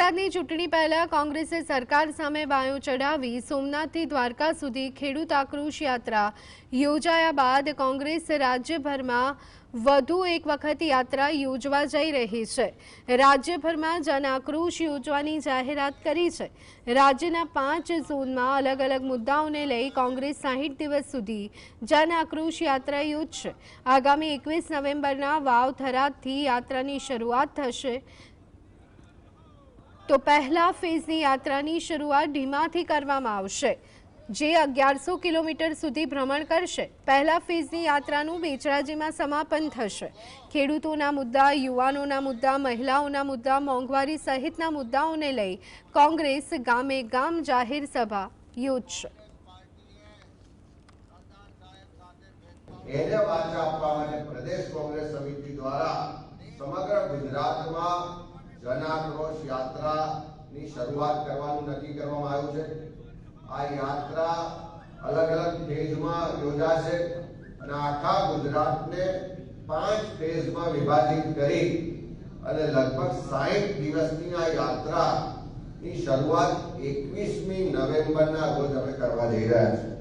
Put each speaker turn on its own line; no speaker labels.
બોટાદની ચૂંટણી પહેલા કોંગ્રેસે સરકાર સામે બાયો ચઢાવી સોમનાથથી દ્વારકા સુધી ખેડૂત આક્રોશ યાત્રા યોજાયા બાદ કોંગ્રેસ રાજ્યભરમાં વધુ એક વખત યાત્રા યોજવા જઈ રહી છે। રાજ્યભરમાં જન આક્રોશ યોજવાની જાહેરાત કરી છે। રાજ્યના 5 ઝોનમાં અલગ અલગ મુદ્દાઓને લઈ કોંગ્રેસ 60 દિવસ સુધી જન આક્રોશ યાત્રા યોજશે। આગામી 21 નવેમ્બરના વાવ થરાદથી યાત્રાની શરૂઆત થશે। तो पहला फेजनी यात्रानी शुरुआत ढीमाथी करवामां आवशे, जे 1100 किलोमीटर सुधी भ्रमण करशे। पहला फेजनी यात्रानुं बेचराजीमां समापन थशे। खेडूतोना मुद्दा, युवानोना मुद्दा, महिलाओना मुद्दा, मोंघवारी सहितना मुद्दाओने लई कोंग्रेस गामे गाम जाहेर सभा योजशे।
એને વાચા આપવા માટે પ્રદેશ કોંગ્રેસ સમિતિ દ્વારા સમગ્ર ગુજરાતમાં જન આક્રોશ યાત્રાની શરૂઆત કરવાનું નક્કી કરવામાં આવ્યું છે। આ યાત્રા અલગ અલગ ફેઝમાં યોજાશે અને આખા ગુજરાતને 5 ફેઝમાં વિભાજિત કરી અને લગભગ 60 દિવસની આ યાત્રાની શરૂઆત 21મી નવેમ્બરના રોજ અમે કરવા જઈ રહ્યા છીએ।